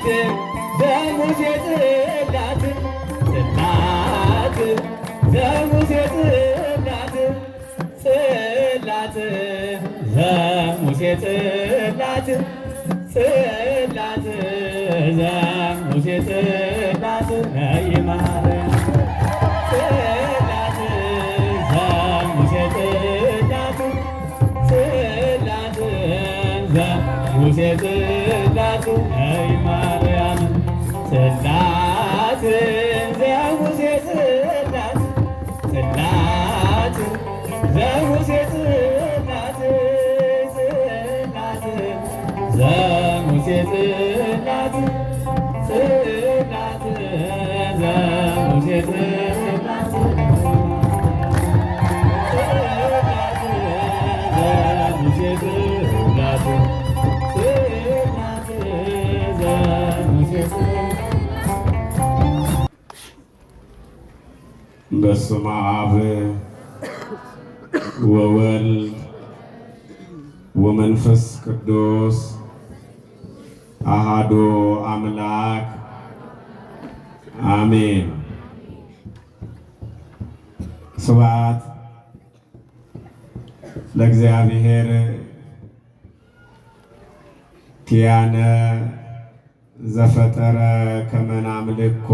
ዘሙሴ ጽላት ጽላት ዘሙሴ ጽላት ጽላት ዘሙሴ ጽላት ጽላት ዘሙሴ ጽላት ነይማርያም ጽላት ዘሙሴ ጽላት ጽላት ዘሙሴ ጽላት ነይማርያም ጽላት ዘሙሴ ጽላት ጽላት ዘሙሴ ጽላት ጽላት ዘሙሴ ጽላት ጽላት ዘሙሴ ጽላት ጽላት ዘሙሴ ጽላት ጽላት ዘሙሴ ጽላት በስመ አብ ወወልድ ወመንፈስ ቅዱስ አሃዱ አምላክ አሜን። ስብሐት ለእግዚአብሔር ኪያነ ዘፈጠረ ከመ ናምልኮ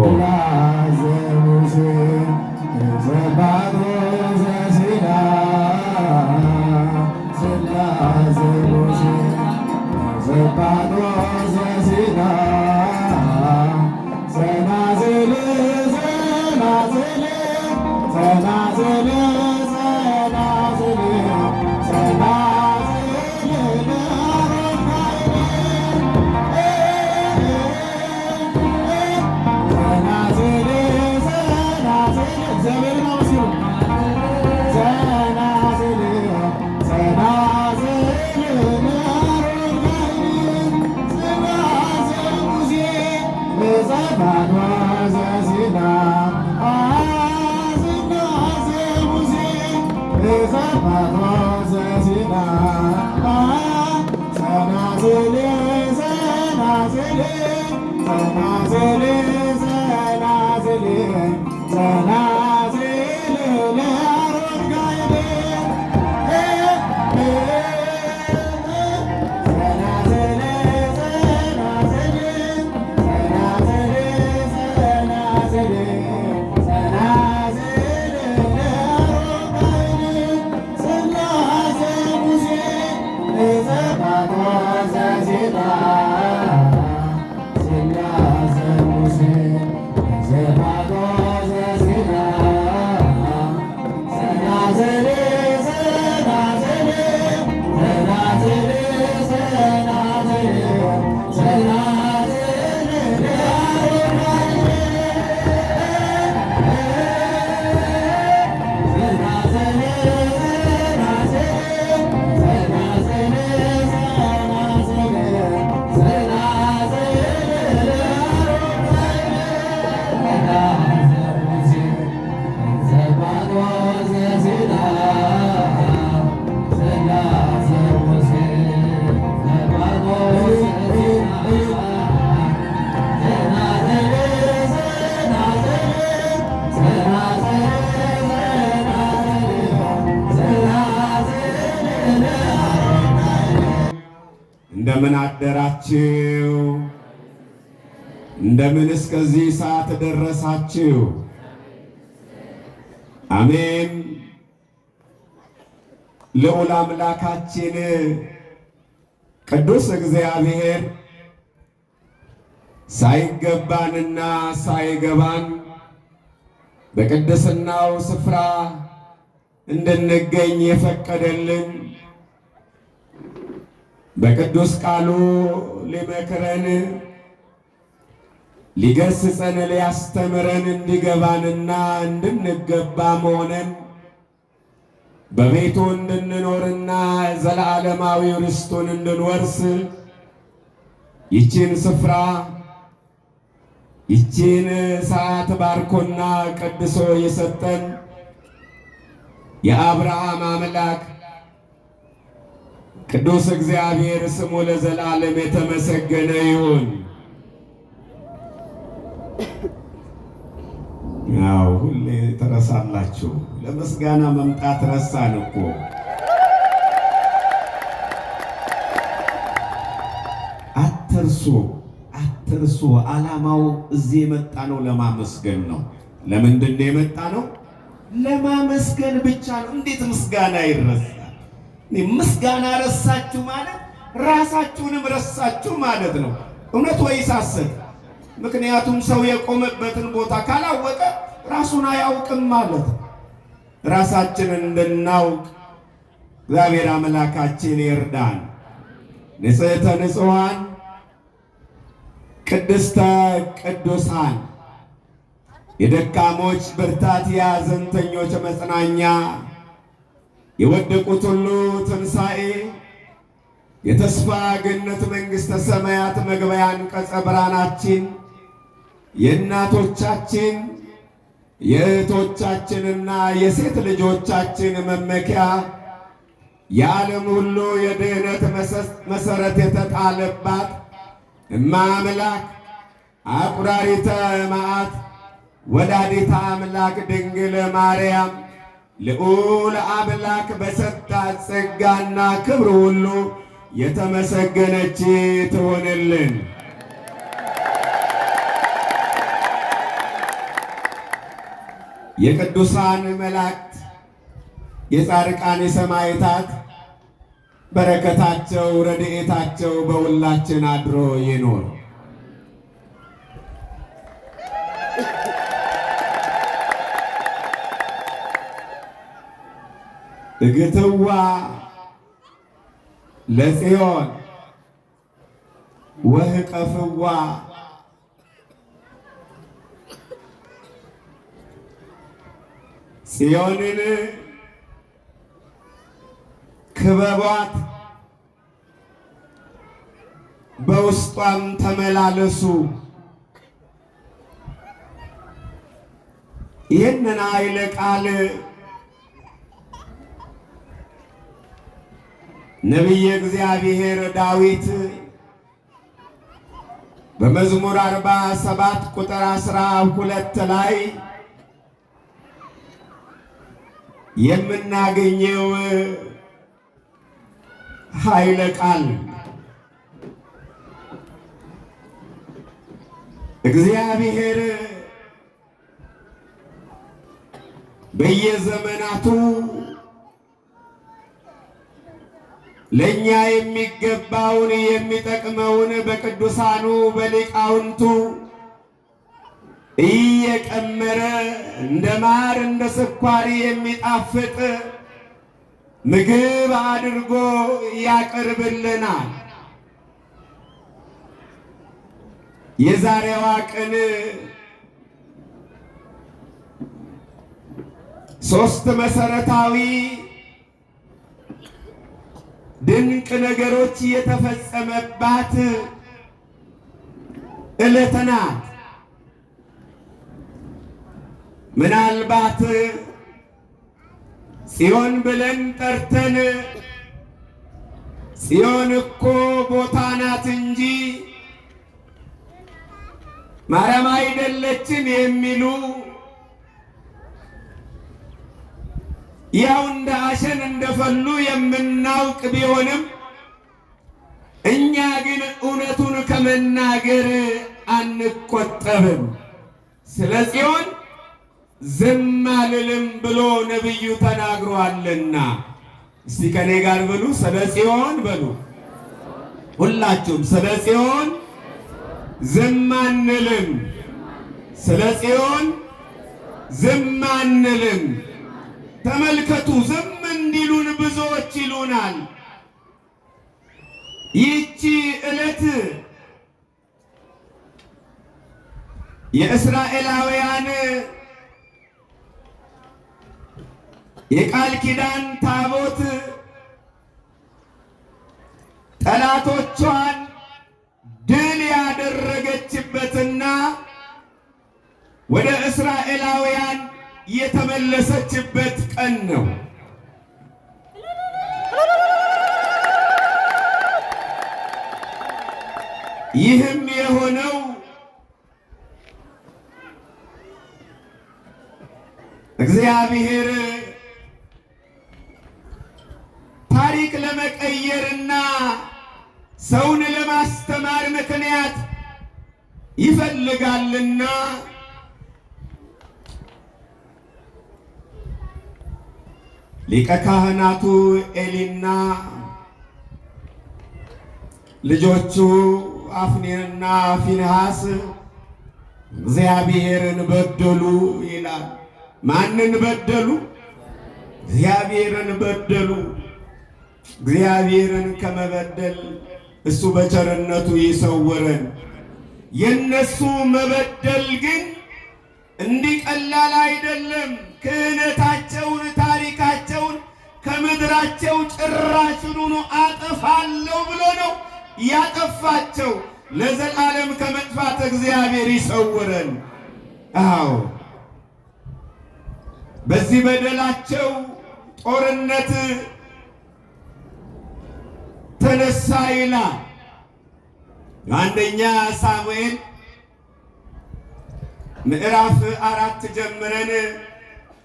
እንደምን አደራችሁ? እንደምን እስከዚህ ሰዓት ደረሳችሁ? አሜን። ልዑል አምላካችን ቅዱስ እግዚአብሔር ሳይገባንና ሳይገባን በቅድስናው ስፍራ እንድንገኝ የፈቀደልን በቅዱስ ቃሉ ሊመክረን ሊገስጸን ሊያስተምረን እንዲገባንና እንድንገባ መሆነን በቤቱ እንድንኖርና ዘላለማዊ ርስቱን እንድንወርስ ይችን ስፍራ ይችን ሰዓት ባርኮና ቀድሶ የሰጠን የአብርሃም አምላክ ቅዱስ እግዚአብሔር ስሙ ለዘላለም የተመሰገነ ይሁን። ሁሌ ትረሳላችሁ። ለምስጋና መምጣት ረሳን እኮ። አትርሱ፣ አትርሱ። ዓላማው እዚህ የመጣ ነው ለማመስገን ነው። ለምንድን ነው የመጣ ነው? ለማመስገን ብቻ ነው። እንዴት ምስጋና ይረሳል? ምስጋና ረሳችሁ ማለት ራሳችሁንም ረሳችሁ ማለት ነው። እውነት ወይስ ሐሰት? ምክንያቱም ሰው የቆመበትን ቦታ ካላወቀ ራሱን አያውቅም ማለት ነው። ራሳችንን እንድናውቅ እግዚአብሔር አምላካችን ይርዳን። ንጽሕተ ንጹሐን ቅድስተ ቅዱሳን የደካሞች ብርታት፣ የሐዘንተኞች መጽናኛ፣ የወደቁት ሁሉ ትንሣኤ፣ የተስፋ ገነት መንግሥተ ሰማያት መግቢያ አንቀጸ ብርሃናችን፣ የእናቶቻችን የእህቶቻችንና የሴት ልጆቻችን መመኪያ፣ የዓለም ሁሉ የድኅነት መሠረት የተጣለባት እማ አምላክ አቁራሪተ መዓት ወላዲተ አምላክ ድንግል ማርያም ልዑል አምላክ በሰጣት ጸጋና ክብር ሁሉ የተመሰገነች ትሆንልን። የቅዱሳን መላእክት፣ የጻድቃን የሰማዕታት በረከታቸው ረድኤታቸው በሁላችን አድሮ ይኖር። እግትዋ ለጽዮን ወህቀፍዋ ጽዮንን ክበቧት፣ በውስጧም ተመላለሱ። ይህንን ኃይለ ቃል ነቢየ እግዚአብሔር ዳዊት በመዝሙር 47 ቁጥር 12 ላይ የምናገኘው ኃይለ ቃል እግዚአብሔር በየዘመናቱ ለእኛ የሚገባውን የሚጠቅመውን በቅዱሳኑ በሊቃውንቱ እየቀመረ እንደ ማር እንደ ስኳር የሚጣፍጥ ምግብ አድርጎ ያቀርብልናል። የዛሬዋ ቀን ሦስት መሠረታዊ ድንቅ ነገሮች የተፈጸመባት ዕለት ናት። ምናልባት ጽዮን ብለን ጠርተን ጽዮን እኮ ቦታ ናት እንጂ ማርያም አይደለችን የሚሉ ያው እንደ አሸን እንደፈሉ የምናውቅ ቢሆንም እኛ ግን እውነቱን ከመናገር አንቆጠብም። ስለ ጽዮን ዝም አልልም ብሎ ነቢዩ ተናግሯልና፣ እስቲ ከኔ ጋር በሉ፣ ስለ ጽዮን በሉ። ሁላችሁም ስለ ጽዮን ዝም አንልም፣ ስለ ጽዮን ዝም አንልም። ተመልከቱ፣ ዝም እንዲሉን ብዙዎች ይሉናል። ይህቺ ዕለት የእስራኤላውያን የቃል ኪዳን ታቦት ጠላቶቿን ድል ያደረገችበትና ወደ እስራኤላውያን የተመለሰችበት ቀን ነው። ይህም የሆነው እግዚአብሔር ታሪክ ለመቀየርና ሰውን ለማስተማር ምክንያት ይፈልጋልና ሊቀ ካህናቱ ኤሊና ልጆቹ አፍኒንና ፊንሐስ እግዚአብሔርን በደሉ ይላል። ማንን በደሉ? እግዚአብሔርን በደሉ። እግዚአብሔርን ከመበደል እሱ በቸርነቱ ይሰውረን። የነሱ መበደል ግን እንዲህ ቀላል አይደለም። ክህነታቸውን፣ ታሪካቸውን ከምድራቸው ጭራሹኑ አጠፋለሁ ብሎ ነው ያጠፋቸው። ለዘላለም ከመጥፋት እግዚአብሔር ይሰውረን። አዎ በዚህ በደላቸው ጦርነት ተነሳ ይላል። አንደኛ ሳሙኤል ምዕራፍ 4 ጀምረን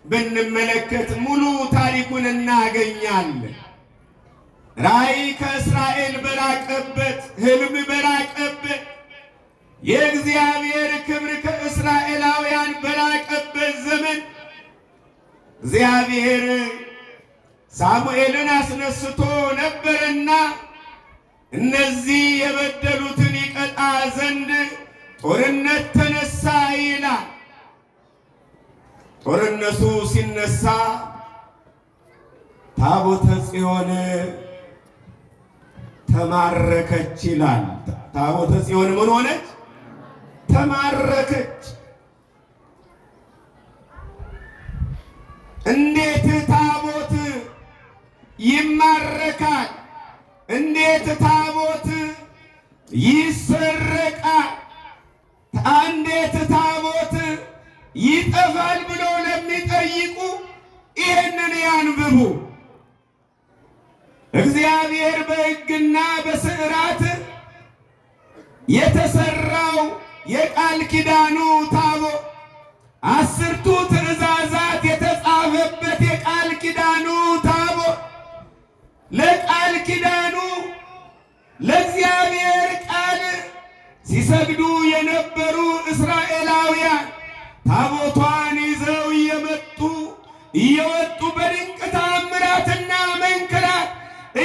ብንመለከት ሙሉ ታሪኩን እናገኛለን። ራእይ ከእስራኤል በራቀበት፣ ሕልም በራቀበት፣ የእግዚአብሔር ክብር ከእስራኤላውያን በራቀበት ዘመን እግዚአብሔር ሳሙኤልን አስነስቶ ነበርና እነዚህ የበደሉትን ይቀጣ ዘንድ ጦርነት ተነሳ ይላል። ጦርነቱ ሲነሳ ታቦተ ጽዮን ተማረከች ይላል። ታቦተ ጽዮን ምን ሆነች? ተማረከች። እንዴት ታቦት ይማረካል? እንዴት ታቦት ይሰረቃል? እንዴት ታቦት ይጠፋል ብሎ ለሚጠይቁ ይህንን ያንብቡ። እግዚአብሔር በሕግና በሥርዓት የተሰራው የቃል ኪዳኑ ታቦት፣ 10ቱ ትእዛዛት የተጻፈበት የቃል ኪዳኑ ታቦት፣ ለቃል ኪዳኑ ለእግዚአብሔር ቃል ሲሰግዱ የነበሩ እስራኤላውያን ታቦቷን ይዘው እየወጡ በድንቅ ታምራትና መንክራት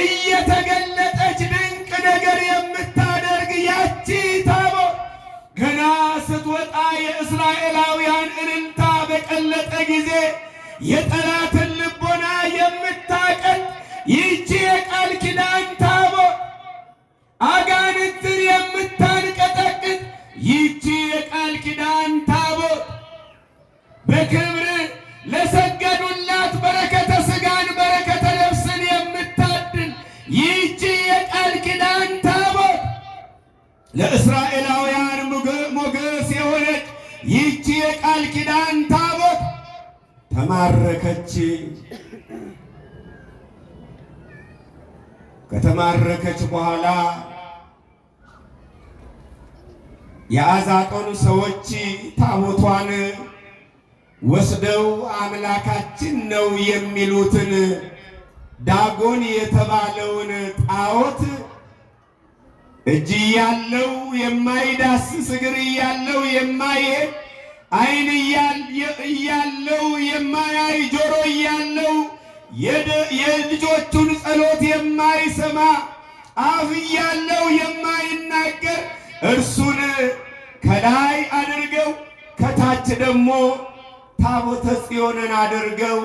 እየተገለጠች ድንቅ ነገር የምታደርግ ያቺ ታቦት ገና ስትወጣ የእስራኤላውያን እልልታ በቀለጠ ጊዜ የጠላትን ልቦና የምታቀል ይቺ የቃል ኪዳን ታቦት፣ አጋንንትን የምታንቀጠቅጥ ይቺ የቃል ኪዳን ታቦት፣ በክብር ለሰገዱላት በረከተ ሥጋን በረከተ ነፍስን የምታድል ይቺ የቃል ኪዳን ታቦት፣ ለእስራኤላውያን ሞገስ የሆነች ይቺ የቃል ኪዳን ታቦት ተማረከች። ከተማረከች በኋላ የአዛጦን ሰዎች ታቦቷን ወስደው አምላካችን ነው የሚሉትን ዳጎን የተባለውን ጣዖት እጅ ያለው የማይዳስስ እግር ያለው የማይሄድ ዓይን ያለው የማያይ ጆሮ ያለው የልጆቹን ጸሎት የማይሰማ አፍ ያለው የማይናገር እርሱን ከላይ አድርገው ከታች ደግሞ ታቦተ ጽዮንን አድርገው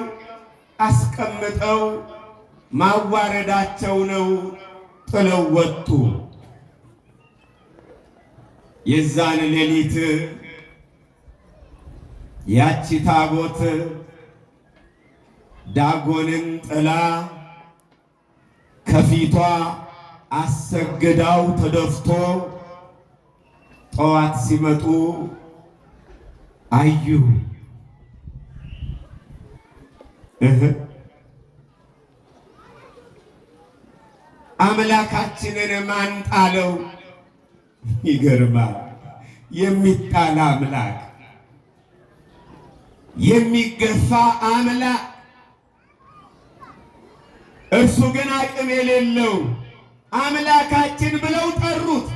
አስቀምጠው ማዋረዳቸው ነው። ጥለው ወጡ። የዛን ሌሊት ያቺ ታቦት ዳጎንን ጥላ ከፊቷ አሰግዳው ተደፍቶ ጠዋት ሲመጡ አዩ። አምላካችንን ማን ጣለው? ይገርማል። የሚጣል አምላክ የሚገፋ አምላክ፣ እርሱ ግን አቅም የሌለው አምላካችን ብለው ጠሩት።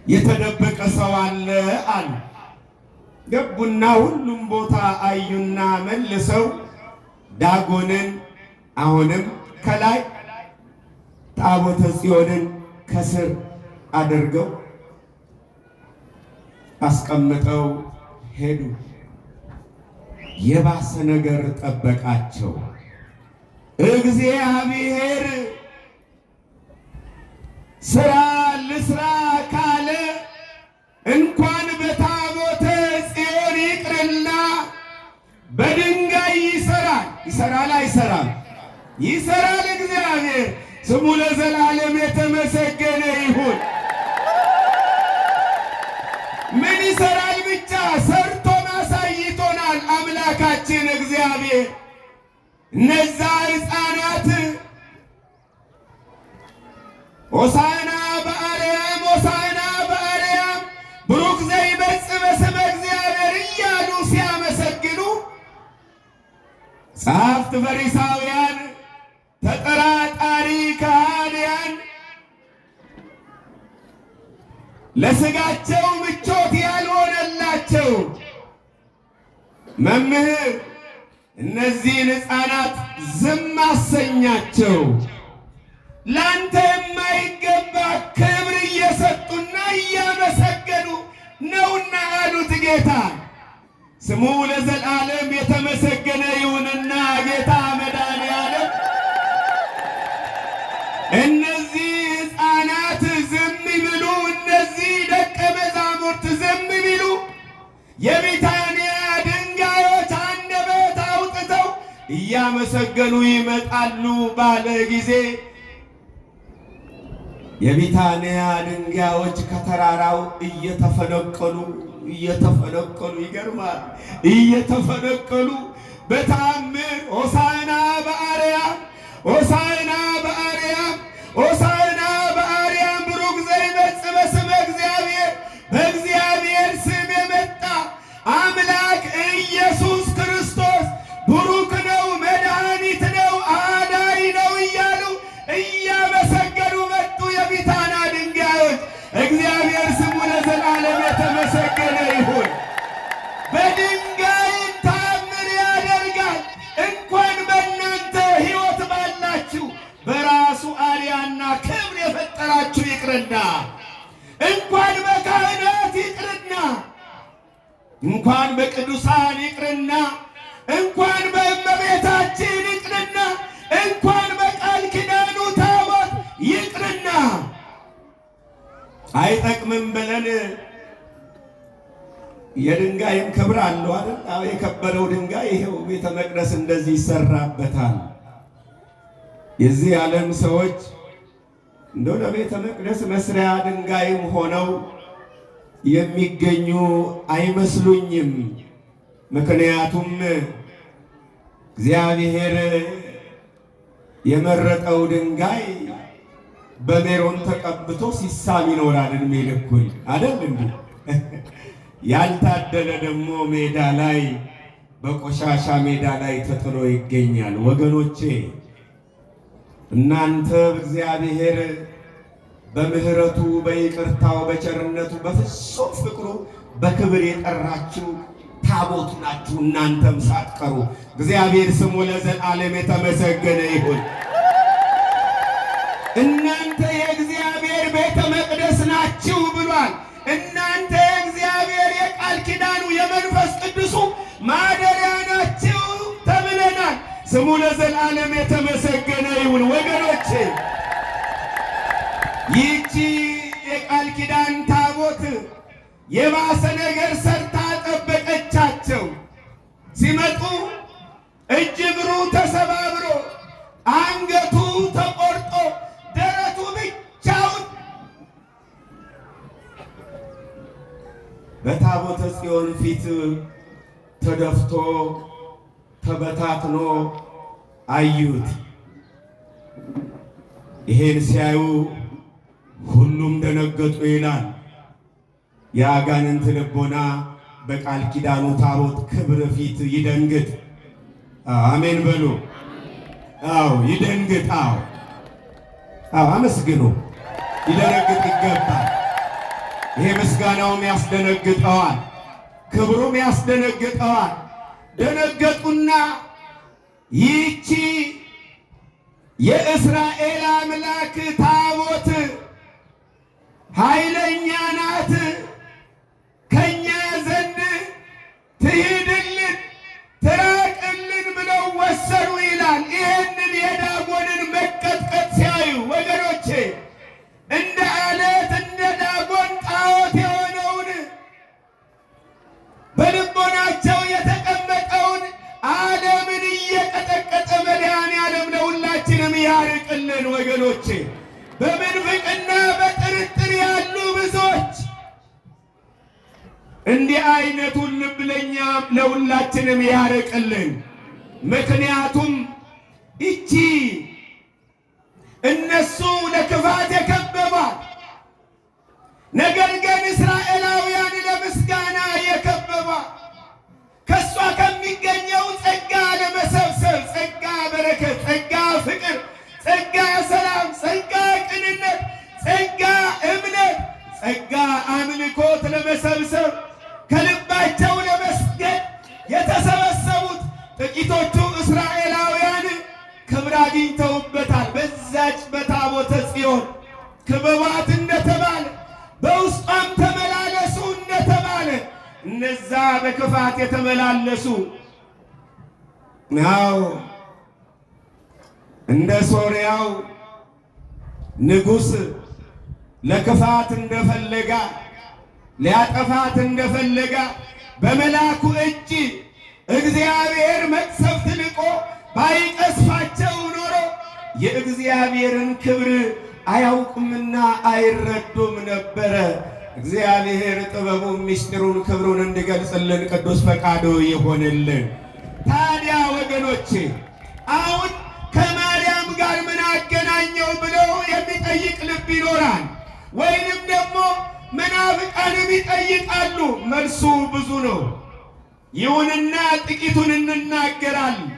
የተደበቀ ሰው አለ አሉ። ገቡና ሁሉም ቦታ አዩና መልሰው ዳጎንን አሁንም ከላይ ታቦተ ጽዮንን ከስር አድርገው አስቀምጠው ሄዱ። የባሰ ነገር ጠበቃቸው። እግዚአብሔር ስራ ልስራ ካለ እንኳን በታቦተ ጽዮን ይቅርና በድንጋይ ይሰራል። ይሰራል አይሰራም? ይሰራል። እግዚአብሔር ስሙ ለዘላለም የተመሰገነ ይሁን። ምን ይሰራል ብቻ ሰርቶ ማሳይቶናል አምላካችን እግዚአብሔር። እነዛ ሕፃናት ሆሳዕና በአርያም ሆሳዕና በአርያም ብሩክ ዘይመጽእ በስመ እግዚአብሔር እያሉ ሲያመሰግኑ ጸሐፍት ፈሪሳውያን ተጠራጣሪ ከሃዲያን ለሥጋቸው ምቾት ያልሆነላቸው መምህር እነዚህን ሕፃናት ዝም አሰኛቸው፣ ላንተ የማይገባ ክብር እየሰጡና እያመሰገኑ ነውና አሉት። ጌታ ስሙ ለዘላለም የተመሰገነ ይሁንና ጌታ መድኃኔዓለም እነዚህ ሕፃናት ዝም ቢሉ፣ እነዚህ ደቀ መዛሙርት ዝም ቢሉ የቢታንያ ድንጋዮች አንደበት አውጥተው እያመሰገኑ ይመጣሉ ባለ ጊዜ የቢታንያ ድንጋዮች ከተራራው እየተፈነቀሉ ይገርማል፣ እየተፈነቀሉ በተአምር ሆሳዕና በአርያም ሆሳዕና በአርያም ሆሳዕና በአርያም ብሩክ ዘይመጽእ በስመ እግዚአብሔር፣ በእግዚአብሔር ስም የመጣ አምላክ ኢየሱስ ክርስቶስ ብሩክ ነው፣ መድኃኒት ነው፣ አዳኝ ነው እያሉ እያመሰገኑ መጡ። የቢታንያ ድንጋዮች እግዚአብሔር ስሙ ለዘላለም የተመሰገነ ይሁን። በድንጋይም ተአምር ያደርጋል። እንኳን በእናንተ ሕይወት ባላችሁ በራሱ አርአያና ክብር የፈጠራችሁ ይቅርና እንኳን በካህናት ይቅርና እንኳን በቅዱሳን ይቅርና እንኳን በእመቤታችን ይቅርና እንኳን በቃል ኪዳኑ ታቦት ይቅርና አይጠቅምም ብለን የድንጋይም ክብር አለው አይደል? አዎ የከበረው ድንጋይ ይሄው ቤተ መቅደስ እንደዚህ ይሰራበታል። የዚህ ዓለም ሰዎች እንደው ለቤተ መቅደስ መስሪያ ድንጋይም ሆነው የሚገኙ አይመስሉኝም። ምክንያቱም እግዚአብሔር የመረጠው ድንጋይ በሜሮን ተቀብቶ ሲሳም ይኖራል እድሜ ልኩን አይደል እንዴ? ያልታደለ ደግሞ ሜዳ ላይ በቆሻሻ ሜዳ ላይ ተጥሎ ይገኛል። ወገኖቼ እናንተ እግዚአብሔር በምህረቱ በይቅርታው በቸርነቱ በፍጹም ፍቅሩ በክብር የጠራችሁ ታቦት ናችሁ። እናንተም ሳትቀሩ እግዚአብሔር ስሙ ለዘላለም የተመሰገነ ይሁን። እናንተ የእግዚአብሔር ቤተ መቅደስ ናችሁ ብሏል። እናንተ የእግዚአብሔር የቃል ኪዳኑ የመንፈስ ቅዱሱ ማደሪያ ናችሁ ተብለናል። ስሙ ለዘላለም የተመሰገነ ይሁን። ወገኖቼ ይህቺ የቃል ኪዳን ታቦት የባሰ ነገር ሰርታ ጠበቀቻቸው። ሲመጡ እጅ እግሩ ተሰባብሮ አንገቱ ተቆርጦ ደረቱ ብቻውን በታቦተ ጽዮን ፊት ተደፍቶ ተበታትኖ አዩት። ይሄን ሲያዩ ሁሉም ደነገጡ ይላል። የአጋንንት ልቦና በቃል ኪዳኑ ታቦት ክብር ፊት ይደንግጥ። አሜን በሉ። አዎ ይደንግጥ። አዎ አመስግኑ። ይደነግጥ ይገባል። ይሄ ምስጋናውም ያስደነግጠዋል፣ ክብሩም ያስደነግጠዋል። ደነገጡና ይህቺ የእስራኤል አምላክ ታቦት ኃይለኛ ናት፣ ከኛ ዘንድ ትሂድልን ትራቅልን ብለው ወሰኑ ይላል። ይህንን የዳጎንን መቀጥቀጥ ሲያዩ ወገኖቼ እንደ አለት እንደ ዳጎን ጣዖት የሆነውን በልቦናቸው የተቀመጠውን ዓለምን እየቀጠቀጠ መድኃኔዓለም ለሁላችንም ያርቅልን ወገኖቼ። በምንፍቅና በጥርጥር ያሉ ብዙዎች እንዲህ አይነቱን ልብ ለእኛም ለሁላችንም ያርቅልን። ምክንያቱም ይቺ እነሱ ለክፋት የከበቧት ነገር ግን እስራኤላውያን ለምስጋና የከበቧት ከእሷ ከሚገኘው ጸጋ ለመሰብሰብ ጸጋ በረከት፣ ጸጋ ፍቅር፣ ጸጋ ሰላም፣ ጸጋ ቅንነት፣ ጸጋ እምነት፣ ጸጋ አምልኮት ለመሰብሰብ ከልባቸው ለመስገድ የተሰበሰቡት ጥቂቶቹ እስራኤላውያን ክብር አግኝተውበታል። በዛች በታቦተ ጽዮን ክበቧት እንደተባለ በውስጧም ተመላለሱ እንደተባለ እነዛ በክፋት የተመላለሱ ናው እንደ ሶርያው ንጉሥ ለክፋት እንደፈለጋ ሊያጠፋት እንደፈለጋ በመልአኩ እጅ እግዚአብሔር መቅሰፍት ልቆ ባይቀስፋቸው ኖሮ የእግዚአብሔርን ክብር አያውቁምና አይረዱም ነበረ። እግዚአብሔር ጥበቡን ምስጢሩን ክብሩን እንዲገልጽልን ቅዱስ ፈቃዱ ይሆንልን። ታዲያ ወገኖቼ አሁን ከማርያም ጋር ምን አገናኘው ብሎ የሚጠይቅ ልብ ይኖራል። ወይንም ደግሞ መናፍቃንም ይጠይቃሉ። መልሱ ብዙ ነው። ይሁንና ጥቂቱን እንናገራለን።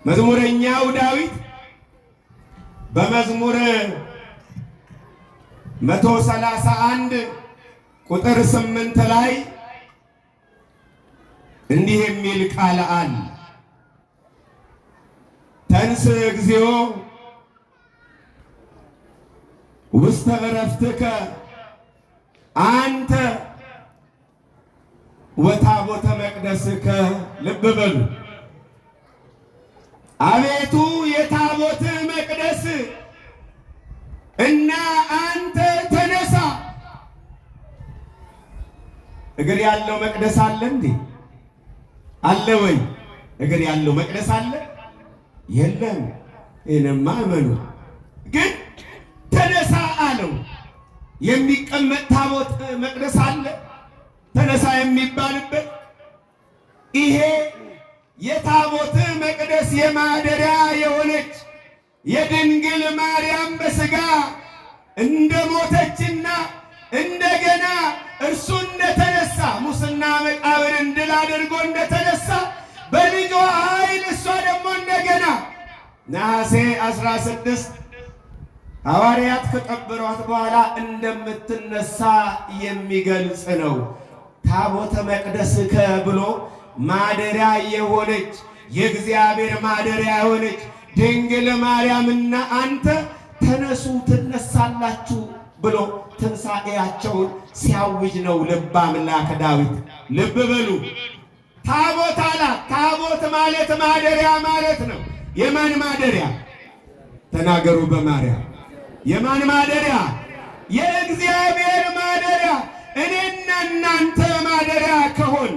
መዝሙረኛው ዳዊት በመዝሙር 131 ቁጥር 8 ላይ እንዲህ የሚል ቃል አለ። ተንስ እግዚኦ ውስተ ዕረፍትከ አንተ ወታቦተ መቅደስከ። ልብ በሉ። አቤቱ የታቦት መቅደስ እና አንተ ተነሳ። እግር ያለው መቅደስ አለ እንዴ? አለ ወይ? እግር ያለው መቅደስ አለ? የለም። ይህንማ እመኑ። ግን ተነሳ አለው። የሚቀመጥ ታቦት መቅደስ አለ? ተነሳ የሚባልበት ይሄ የታቦት መቅደስ የማደሪያ የሆነች የድንግል ማርያም በሥጋ እንደሞተችና እንደገና እርሱ እንደተነሳ ሙስና መቃብርን ድል አድርጎ እንደተነሳ በልጇ ኃይል እሷ ደግሞ እንደገና ነሐሴ 16 ሐዋርያት ከቀበሯት በኋላ እንደምትነሳ የሚገልጽ ነው። ታቦተ መቅደስከ ብሎ ማደሪያ የሆነች የእግዚአብሔር ማደሪያ የሆነች ድንግል ማርያምና አንተ ተነሱ ትነሳላችሁ ብሎ ትንሣኤያቸውን ሲያውጅ ነው ልበ አምላክ ዳዊት። ልብ በሉ። ታቦት አላት። ታቦት ማለት ማደሪያ ማለት ነው። የማን ማደሪያ? ተናገሩ በማርያም። የማን ማደሪያ? የእግዚአብሔር ማደሪያ። እኔና እናንተ ማደሪያ ከሆን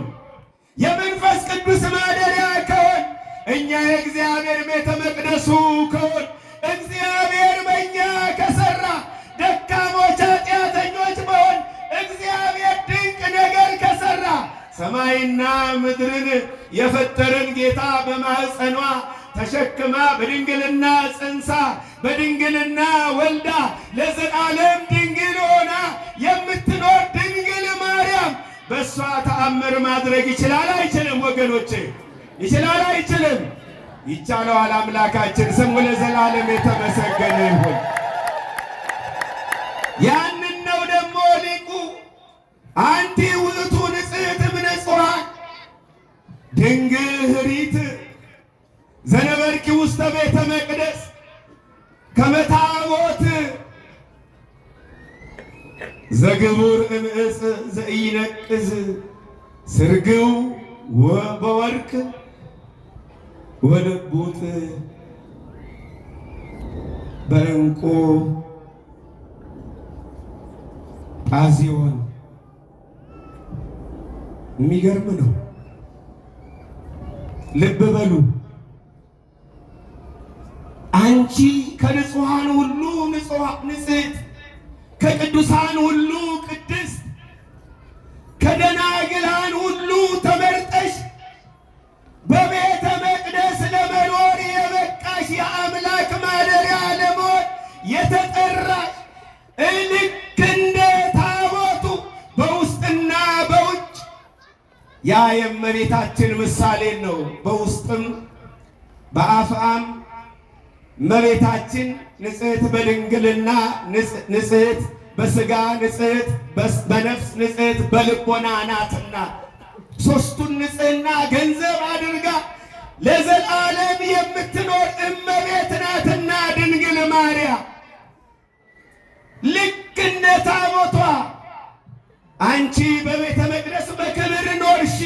የመንፈስ ቅዱስ ማደሪያ ከሆን እኛ የእግዚአብሔር ቤተ መቅደሱ ከሆን እግዚአብሔር በእኛ ከሰራ ደካሞች ኃጢአተኞች በሆን እግዚአብሔር ድንቅ ነገር ከሰራ ሰማይና ምድርን የፈጠረን ጌታ በማኅፀኗ ተሸክማ በድንግልና ጽንሳ በድንግልና ወልዳ ለዘላለም ድንግል ሆና የምትኖር ድንግል ማርያም በእሷ ታምር ማድረግ ይችላል አይችልም? ወገኖቼ ይችላል አይችልም? ይቻለዋል። አምላካችን ስሙ ለዘላለም የተመሰገነ ይሁን። ያንን ነው ደግሞ ሊቁ አንቲ ውእቱ ንጽሕት እምንጹሐን ድንግል ኅሪት ዘነበርኪ ውስተ ቤተ መቅደስ ከመ ታቦት ዘግቡር እምዕፅ ዘኢይነቅዝ ስርግው በወርቅ ወልቡጥ በዕንቁ ጳዚዮን። የሚገርም ነው። ልብ በሉ። አንቺ ከንጹሐን ሁሉ ንጽሕት፣ ከቅዱሳን ሁሉ ቅድስት፣ ከደናግላን ሁሉ ተመርጠሽ በቤተ መቅደስ ለመኖር የበቃሽ የአምላክ ማደሪያ ለመሆን የተጠራሽ ልክ እንደ ታቦቱ በውስጥና በውጭ ያ የእመቤታችን ምሳሌ ነው። በውስጥም በአፍአም እመቤታችን ንጽሕት በድንግልና ንጽሕት በሥጋ ንጽሕት በነፍስ ንጽሕት በልቦና ናትና ሦስቱን ንጽሕና ገንዘብ አድርጋ ለዘላለም የምትኖር እመቤት ናትና ድንግል ማርያም ልክ እንደ ታቦቷ አንቺ በቤተ መቅደስ በክብር ኖርሽ።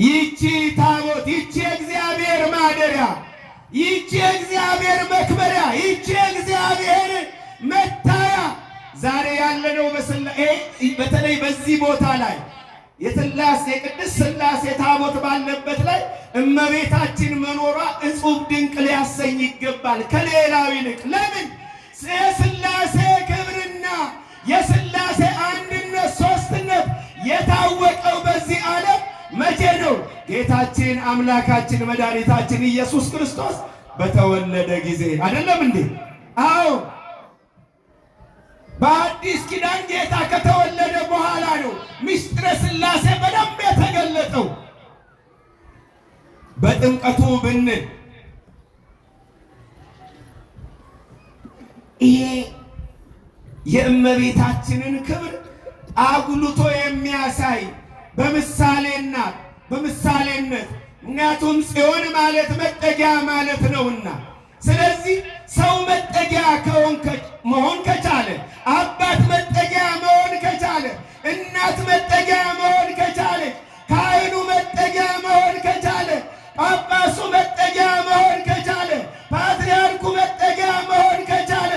ይቺ ታቦት፣ ይቺ እግዚአብሔር ማደሪያ፣ ይቺ እግዚአብሔር መክበሪያ፣ ይቺ እግዚአብሔር መታያ ዛሬ ያለነው በተለይ በዚህ ቦታ ላይ የሥላሴ የቅድስት ሥላሴ ታቦት ባለበት ላይ እመቤታችን መኖሯ እጹብ ድንቅ ሊያሰኝ ይገባል ከሌላው ይልቅ። ለምን? የሥላሴ ክብርና የሥላሴ አንድነት ሦስትነት የታወቀው በዚህ ዓለም መቼ ነው? ጌታችን አምላካችን መድኃኒታችን ኢየሱስ ክርስቶስ በተወለደ ጊዜ አይደለም እንዴ? አዎ፣ በአዲስ ኪዳን ጌታ ከተወለደ በኋላ ነው ምስጢረ ሥላሴ በደንብ የተገለጠው። በጥምቀቱ ብንል ይሄ የእመቤታችንን ክብር አጉልቶ የሚያሳይ በምሳሌነት ምክንያቱም ጽዮን ማለት መጠጊያ ማለት ነውና። ስለዚህ ሰው መጠጊያ መሆን ከቻለ፣ አባት መጠጊያ መሆን ከቻለ፣ እናት መጠጊያ መሆን ከቻለ፣ ካህኑ መጠጊያ መሆን ከቻለ፣ ጳጳሱ መጠጊያ መሆን ከቻለ፣ ፓትርያርኩ መጠጊያ መሆን ከቻለ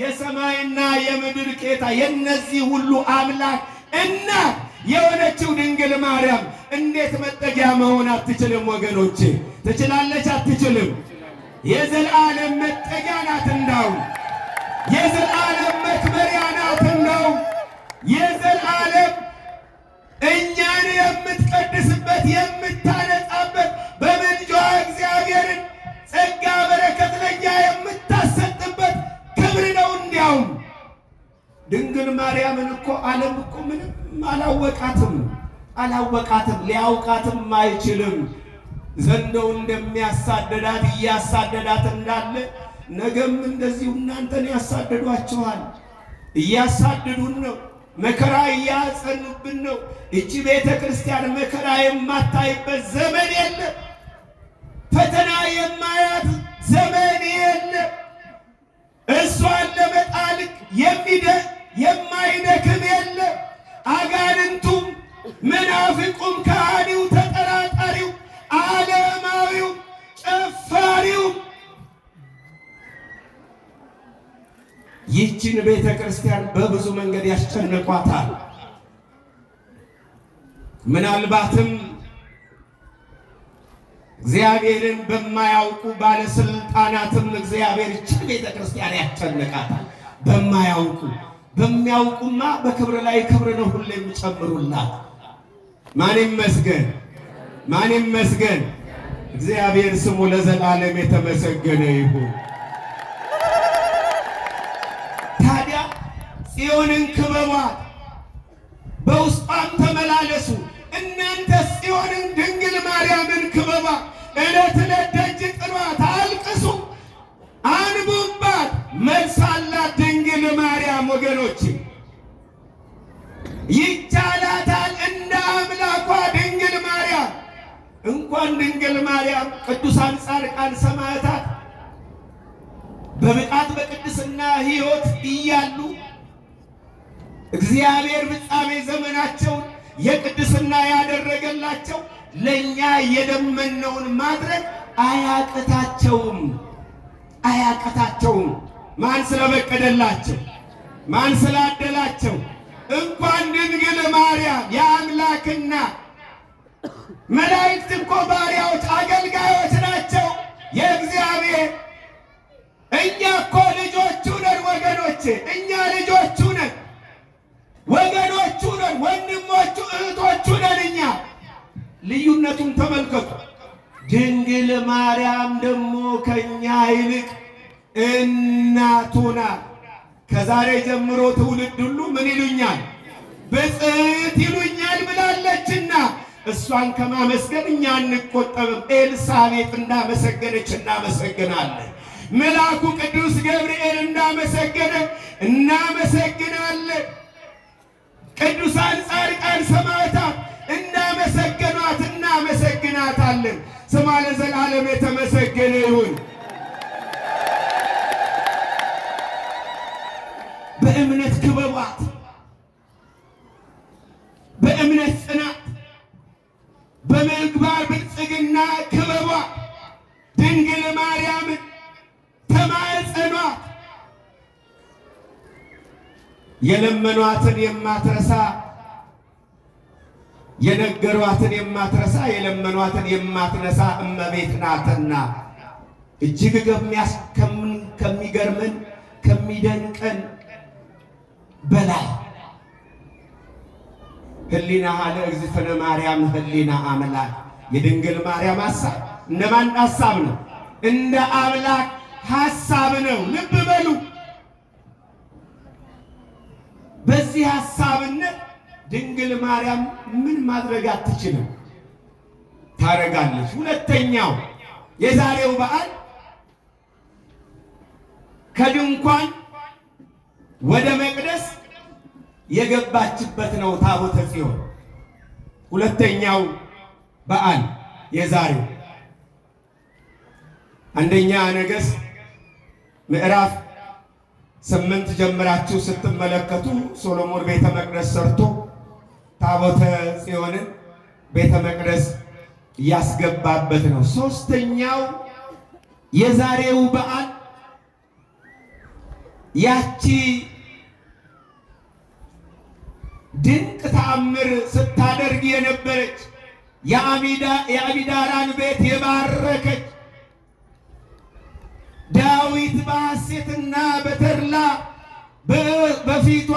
የሰማይና የምድር ጌታ የነዚህ ሁሉ አምላክ እናት የሆነችው ድንግል ማርያም እንዴት መጠጊያ መሆን አትችልም? ወገኖቼ ትችላለች? አትችልም? የዘላለም መጠጊያ ናት። እንዳው የዘላለም መክበሪያ ናት። እንዳው የዘላለም እኛን የምትቀድስበት የምታነጻበት በምልጃዋ እግዚአብሔርን ጸጋ በረከት ለኛ የምታሰጥበት ክብር ነው። እንዲያውም ድንግል ማርያምን እኮ ዓለም እኮ ምንም አላወቃትም፣ ሊያውቃትም አይችልም። ዘንዶው እንደሚያሳደዳት እያሳደዳት እንዳለ ነገም እንደዚሁ እናንተን ያሳደዷችኋል። እያሳደዱን ነው። መከራ እያጸኑብን ነው። እቺ ቤተ ክርስቲያን መከራ የማታይበት ዘመን የለም። ፈተና የማያት ዘመን የለም። እሷን ለመጣል የማይደክም የለም። አጋንንቱም መናፍቁም ከሃዲው ተጠራጣሪው ዓለማዊው ጨፋሪው ይህችን ቤተ ክርስቲያን በብዙ መንገድ ያስጨንቋታል። ምናልባትም እግዚአብሔርን በማያውቁ ባለስልጣናትም እግዚአብሔር ይህችን ቤተ ክርስቲያን ያስጨንቃታል። በሚያውቁማ በክብር ላይ ክብር ነው ሁሉ የሚጨምሩላት። ማን ይመስገን? ማን ይመስገን? እግዚአብሔር ስሙ ለዘላለም የተመሰገነ ይሁን። ታዲያ ጽዮንን ክበቧት፣ በውስጧ በውስጧም ተመላለሱ። እናንተ ጽዮንን ድንግል ማርያምን ክበባ፣ ዕለት ዕለት ደጅ ጥኗት፣ አልቅሱ፣ አንቡባት፣ መልስ አላት ድንግል ማርያም። ወገኖች ይቻላታል እንደ አምላኳ ድንግል ማርያም። እንኳን ድንግል ማርያም ቅዱሳን ጻድቃን ሰማዕታት በብቃት በቅድስና ሕይወት እያሉ እግዚአብሔር ፍጻሜ ዘመናቸውን የቅድስና ያደረገላቸው ለእኛ የለመነውን ማድረግ አያቅታቸውም። ማን ስለፈቀደላቸው? ማን ስላደላቸው? እንኳን ድንግል ማርያም የአምላክና መላእክት እኮ ባሪያዎች አገልጋዮች ናቸው የእግዚአብሔር። እኛ እኮ ልጆቹ ነን ወገኖቼ፣ እኛ ልጆቹ ነን፣ ወገኖቹ ነን፣ ወንድሞቹ እህቶቹ ነን እኛ። ልዩነቱን ተመልከቱ። ድንግል ማርያም ደግሞ ከእኛ ይልቅ እናቱ ናት። ከዛሬ ጀምሮ ትውልድ ሁሉ ምን ይሉኛል? ብፅዕት ይሉኛል ብላለችና እሷን ከማመስገን እኛ አንቆጠብም። ኤልሳቤጥ እንዳመሰገነች እናመሰግናለን። መልአኩ ቅዱስ ገብርኤል እንዳመሰገነ እናመሰግናለን። ቅዱሳን ጻድቃን ሰማዕታት እንዳመሰገኗት እናመሰግናታለን። ስሟ ለዘላለም የተመሰገነ ይሁን። በእምነት ክበቧት፣ በእምነት ጽናት፣ በምግባር ብልጽግና ክበቧት። ድንግል ማርያምን ተማጸኗት። የለመኗትን የማትረሳ፣ የነገሯትን የማትረሳ፣ የለመኗትን የማትነሳ እመቤት ናትና እጅግ ከሚገርመን ከሚደንቀን በላይ ህሊናሃ ለእግዝእትነ ማርያም ህሊና አምላክ። የድንግል ማርያም ሐሳብ እንደማን ሐሳብ ነው? እንደ አምላክ ሐሳብ ነው። ልብ በሉ። በዚህ ሐሳብነት ድንግል ማርያም ምን ማድረግ አትችልም? ታረጋለች። ሁለተኛው የዛሬው በዓል ከድንኳን ወደ መቅደስ የገባችበት ነው ታቦተ ጽዮን። ሁለተኛው በዓል የዛሬው አንደኛ ነገሥት ምዕራፍ 8 ጀምራችሁ ስትመለከቱ ሶሎሞን ቤተ መቅደስ ሰርቶ ታቦተ ጽዮንን ቤተ መቅደስ ያስገባበት ነው። ሶስተኛው የዛሬው በዓል ያቺ ድንቅ ተአምር ስታደርግ የነበረች የአቢዳራን ቤት የባረከች ዳዊት በሐሴትና በተድላ በፊቷ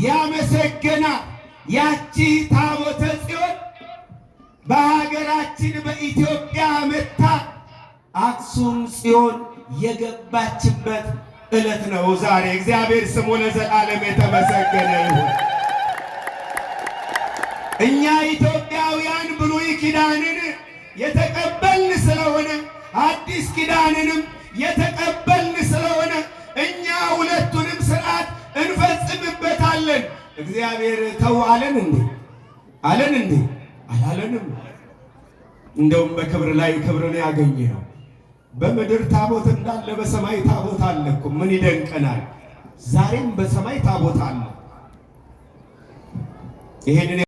ያመሰገናት ያቺ ታቦተ ጽዮን በሀገራችን በኢትዮጵያ መታ አክሱም ጽዮን የገባችበት ዕለት ነው ዛሬ። እግዚአብሔር ስሙ ለዘላለም የተመሰገነ ይሁን። እኛ ኢትዮጵያውያን ብሉይ ኪዳንን የተቀበልን ስለሆነ አዲስ ኪዳንንም የተቀበልን ስለሆነ እኛ ሁለቱንም ስርዓት እንፈጽምበታለን። እግዚአብሔር ተው አለን እንዴ? አለን እንዴ? አላለንም። እንደውም በክብር ላይ ክብርን ያገኘ ነው። በምድር ታቦት እንዳለ በሰማይ ታቦት አለ እኮ። ምን ይደንቀናል? ዛሬም በሰማይ ታቦት አለ። ይሄንን